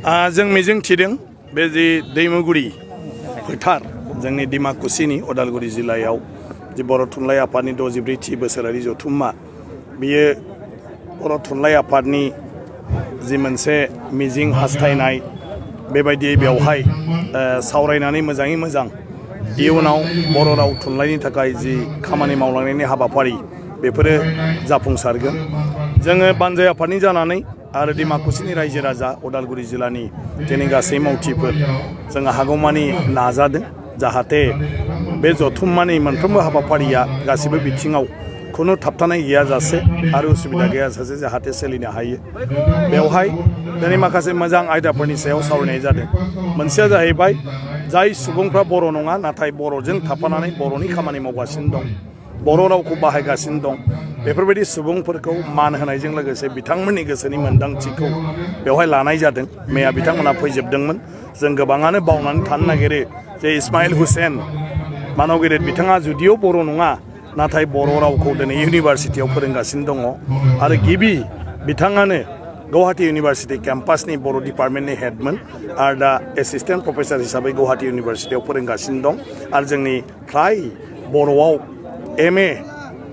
जों मिजिं थिदों बे जे दैमुगुरि फोथार जोंनि डिमाकुसिनि उदालगुरि जिल्लायाव जे बर' थुनलाइ आफादनि 64थि बोसोरारि जथुम्मा बियो बर' थुनलाइ आफादनि जि मोनसे मिजिं हास्थायनाय बेबायदियै बेवहाय सावरायनानै मोजाङै मोजां इयुनाव बर' राव थुनलाइनि थाखाय जि खामानि मावलांनायनि हाबाफारि बेफोरो जाफुंसारगोन। जोङो बानजाय आफादनि जानानै आरो डिमाकुसिनि रायजो राजा उदालगुरि जिल्लानि जोंनि गासै मावथिफोर जोङो हागौमानि नाजादों जाहाथे बे जथुम्मानि मोनफ्रोमबो हाबाफारिया गासिबो बिथिङाव खुनु थाबथानाय गैयाजासे आरो उसुबिदा गैयाजासे जाहाथे सोलिनो हायो। बेवहाय दिनै माखासे मोजां आयदाफोरनि सायाव सावरायनाय जादों। मोनसेया जाहैबाय जाय सुबुंफ्रा बर' नङा नाथाय बर'जों थाफानानै बर'नि खामानि मावगासिनो दं, बर' रावखौ बाहायगासिनो दं, बेफोरबायदि सुबुंफोरखौ मान होनायजों लोगोसे बिथांमोननि गोसोनि मोन्दांथिखौ बेवहाय लानाय जादों। मैया बिथांमोना फैजोबदोंमोन। जों गोबाङानो बावनानै थानो नागिरो जे इस्माइल हुसेन मानव गेदेर बिथाङा जुदिअ बर' नङा नाथाय बर' रावखौ दिनै इउनिभारसिटियाव फोरोंगासिनो दङ आरो गिबि बिथाङानो गुवाहाटी इउनिभारसिटि केम्पासनि बर' डिपार्टमेन्टनि हेडमोन आरो दा एसिस्टेन्ट प्रफेसर हिसाबै गुवाहाटी इउनिभारसिटियाव फोरोंगासिनो दं आरो जोंनि फ्राय बर'आव MA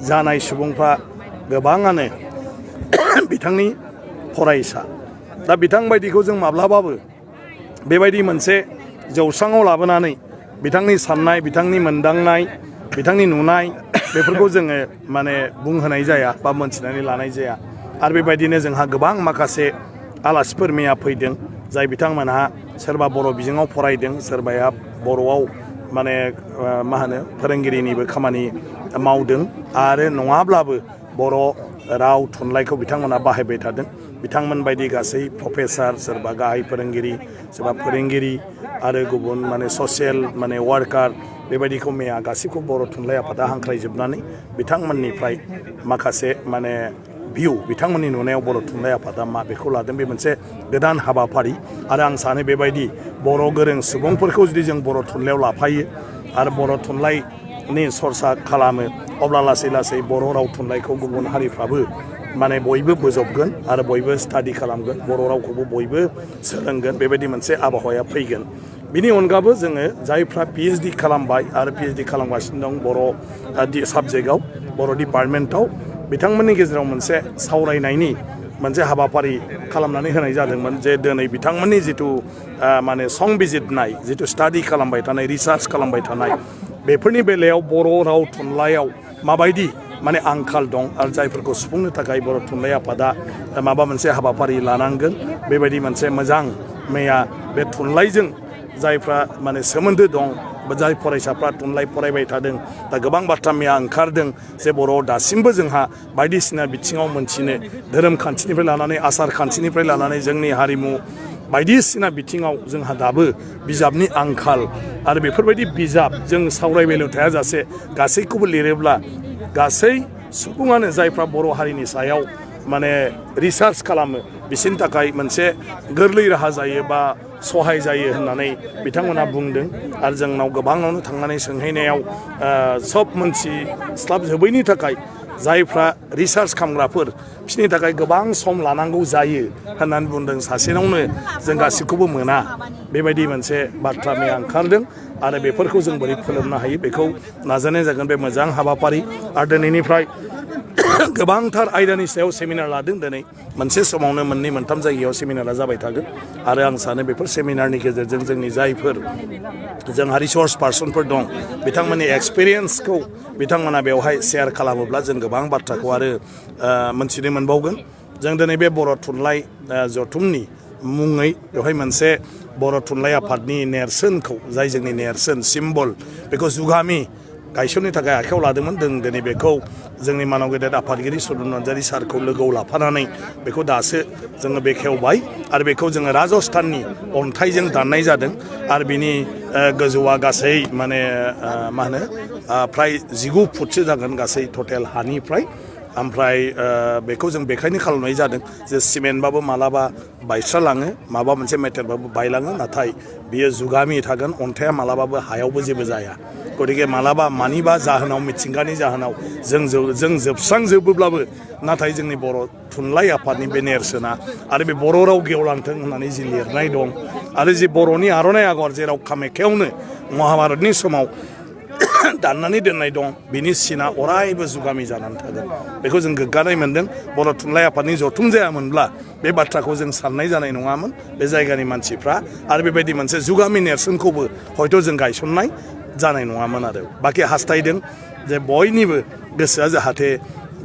जानाय सुबुंफ्रा गोबाङानो बिथांनि फरायसा। दा बिथांबायदिखौ जों माब्लाबाबो बेबायदि मोनसे जौस्राङाव लाबोनानै बिथांनि साननाय, बिथांनि मोनदांनाय, बिथांनि नुनाय बेफोरखौ जोङो माने बुंहोनाय जाया बा मोनथिनानै लानाय जाया। आरो बेबायदिनो जोंहा गोबां माखासे आलासिफोर मैया फैदों जाय बिथांमोनहा सोरबा बर' बिजोङाव फरायदों, सोरबाया बर'आव माने मा होनो फोरोंगिरिनिबो खामानि मावदों आरो नङाब्लाबो बर' राव थुनलाइखौ बिथांमोना बाहायबाय थादों। बिथांमोन बायदि गासै प्रफेसर, सोरबा गाहाय फोरोंगिरि, सोरबा फोरोंगिरि आरो गुबुन माने ससियेल माने वार्कार बेबायदिखौ मैया गासैखौ बर' थुनलाइ आफादा हांख्रायजोबनानै बिथांमोननिफ्राय माखासे माने भिउ बिथांमोननि नुनायाव बर' थुनलाइ आफादा मा बेखौ लादों। बे मोनसे गोदान हाबाफारि आरो आं सानो बेबायदि बर' गोरों सुबुंफोरखौ जुदि जों बर' थुनलाइयाव लाफायो आरो बर' थुनलाइनि सरसा खालामो अब्ला लासै लासै बर' राव थुनलाइखौ गुबुन हारिफ्राबो माने बयबो बोजबगोन आरो बयबो स्टाडि खालामगोन, बर' रावखौबो बयबो सोलोंगोन, बेबायदि मोनसे आबहावाया फैगोन। बिनि अनगाबो जोङो जायफ्रा PhD खालामबाय आरो PhD खालामगासिनो दं बर' साबजेक्टआव, बर' डिपार्टमेन्टआव, बिथांमोननि गेजेराव मोनसे सावरायनायनि मोनसे हाबाफारि खालामनानै होनाय जादोंमोन जे दिनै बिथांमोननि जिथु माने संबिजिरनाय, जिथु स्टाडि खालामबाय थानाय, रिसार्च खालामबाय थानाय बेफोरनि बेलायाव बर' राव थुनलाइयाव माबायदि माने आंखाल दं आरो जायफोरखौ सुफुंनो थाखाय बर' थुनलाइ आफादा माबा मोनसे हाबाफारि लानांगोन। बेबायदि मोनसे मोजां मैया बे थुनलाइजों जायफ्रा माने सोमोन्दो दं, जाय फरायसाफ्रा थुनलाइ फरायबाय थादों, दा गोबां बाथ्रा मैया ओंखारदों जे बर'आव दासिमबो जोंहा बायदिसिना बिथिङाव मोनथिनो, धोरोम खान्थिनिफ्राय लानानै आसार खान्थिनिफ्राय लानानै जोंनि हारिमु बायदिसिना बिथिङाव जोंहा दाबो बिजाबनि आंखाल आरो बेफोरबायदि बिजाब जों सावरायबायल' थायाजासे गासैखौबो लिरोब्ला गासै सुबुङानो जायफ्रा बर' हारिनि सायाव माने रिसार्च खालामो बिसोरनि थाखाय मोनसे गोरलै राहा जायो बा सहाय जायो होननानै बिथांमोना बुंदों। आरो जोंनाव गोबाङावनो थांनानै सोंहैनायाव सब मोनथिस्लाबजोबैनि थाखाय जायफ्रा रिसार्च खालामग्राफोर बिसोरनि थाखाय गोबां सम लानांगौ जायो होननानै बुंदों। सासेनावनो जों गासैखौबो मोना, बेबायदि मोनसे बाथ्रा मैया ओंखारदों आरो बेफोरखौ जों बोरै फोलोमनो हायो बेखौ नाजानाय जागोन। बे मोजां हाबाफारि आरो दिनैनिफ्राय गोबांथार आयदानि सायाव सेमिनार लादों। दिनै मोनसे समावनो 2-3 जायगायाव सेमिनारा जाबाय थागोन आरो आं सानो बेफोर सेमिनारनि गेजेरजों जोंनि जायफोर जोंहा रिसर्स पार्सनफोर दं बिथांमोननि एक्सपिरियेन्सखौ बिथांमोना बेवहाय शेयार खालामोब्ला जों गोबां बाथ्राखौ आरो मोनथिनो मोनबावगोन। जों दिनै बे बर' थुनलाइ जथुमनि मुङै बेवहाय मोनसे बर' थुनलाइ आफादनि नेरसोनखौ, जाय जोंनि नेरसोन सिम्बल, बेखौ जुगामि गायसननो थाखाय आखायाव लादोंमोन। जों दिनै बेखौ जोंनि मानव गेदेर आफादगिरि सदन नार्जारि सारखौ लोगोआव लाफानानै बेखौ दासो जोङो बेखेवबाय आरो बेखौ जोङो राजस्थाननि अन्थाइजों दाननाय जादों आरो बिनि गोजौआ गासै माने मा होनो फ्राय 19 फुटसो जागोन गासै टटेल हानिफ्राय ओमफ्राय बेखौ जों बेखायनो खालामनाय जादों जे सिमेन्टबाबो मालाबा बायस्रालाङो माबा मोनसे मेटेलबाबो बायलाङो नाथाय बियो जुगामि थागोन अन्थाइया मालाबाबो हायावबो जेबो जाया गतिके मालाबा मानिबा जाहोनाव मिथिंगानि जाहोनाव जों जोबस्रांजोबोब्लाबो नाथाय जोंनि बर' थुनलाइ आफादनि बे नेरसोना आरो बे बर' राव गेवलांथों होननानै जि लिरनाय दं आरो जि बर'नि आर'नाइ आगर जेराव कामाख्यावनो महाभारतनि समाव दाननानै दोननाय दं बिनि सिना अरायबो जुगामि जानानै थागोन बेखौ जों गोग्गानाय मोन्दों बर' थुनलाइ आफादनि जथुम जायामोनब्ला बे बाथ्राखौ जों साननाय जानाय नङामोन बे जायगानि मानसिफ्रा आरो बेबायदि मोनसे जुगामि नेरसोनखौबो हयथ' जों गायसननाय जानाय नङामोन आरो बाखि हास्थायदों जे बयनिबो गोसोआ जाहाथे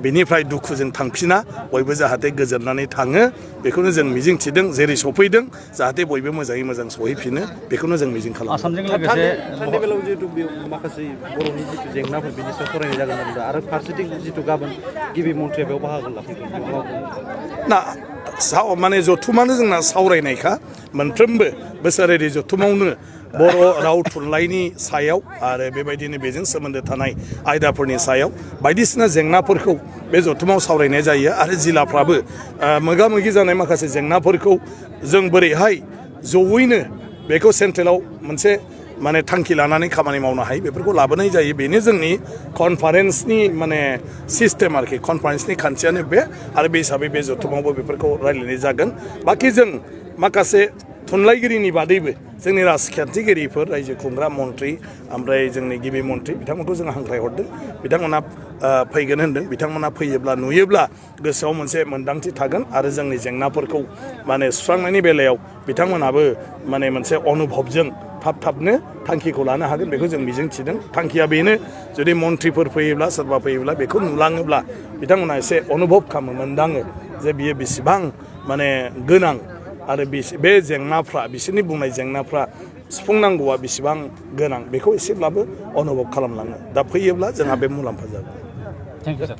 बेनिफ्राय दुखुजों थांफिना बयबो जाहाथे गोजोननानै थाङो बेखौनो जों मिजिं थिदों जेरै सफैदों जाहाथे बयबो मोजाङै मोजां सहैफिनो बेखौनो जों मिजिं खालामो आसामजों लोगोसे थांनाय बेलायाव जिहेतु माखासे बर'नि जितु जेंनाफोर बिनि सायाव सावरायनाय जागोन होनदों आरो फारसेथिं जितु गाबोन गिबि मन्थ्रिया बेयाव बाहागो लाफैगोन ना माने जथुमानो जोंना सावरायनायखा मोनफ्रोमबो बोसोरारि जथुमावनो बर' राव थुनलाइनि सायाव आरो बेबायदिनो बेजों सोमोन्दो थानाय आयदाफोरनि सायाव बायदिसिना जेंनाफोरखौ बे जथुमाव सावरायनाय जायो आरो जिल्लाफ्राबो मोगा मोगि जानाय माखासे जेंनाफोरखौ जों बोरैहाय जयैनो बेखौ सेन्ट्रेलाव मोनसे माने थांखि लानानै खामानि मावनो हायो बेफोरखौ लाबोनाय जायो बेनो जोंनि कनफारेन्सनि माने सिस्टेम आरोखि कनफारेन्सनि खान्थियानो बे आरो बे हिसाबै बे जथुमावबो बेफोरखौ रायज्लायनाय जागोन बाखि जों माखासे थुनलाइगिरिनि बादैबो जोंनि राजखान्थिगिरिफोर रायजो खुंग्रा मन्थ्रि ओमफ्राय जोंनि गिबि मन्थ्रि बिथांमोनखौ जों हांख्रायहरदों बिथांमोना फैगोन होनदों बिथांमोना फैयोब्ला नुयोब्ला गोसोआव मोनसे मोन्दांथि थागोन आरो जोंनि जेंनाफोरखौ माने सुस्रांनायनि बेलायाव बिथांमोनाबो माने मोनसे अनुभबजों थाबनो थांखिखौ लानो हागोन बेखौ जों मिजिं थिदों थांखिया बेनो जुदि मन्थ्रिफोर फैयोब्ला सोरबा फैयोब्ला बेखौ नुलाङोब्ला बिथांमोना एसे अनुभब खालामो मोनदाङो जे बियो बेसेबां माने गोनां आरो बे जेंनाफ्रा बिसोरनि बुंनाय जेंनाफ्रा सुफुंनांगौआ बेसेबां गोनां बेखौ एसेब्लाबो अनुभब खालामलाङो दा फैयोब्ला जोंहा बे मुलाम्फा जागोन। Thank you sir.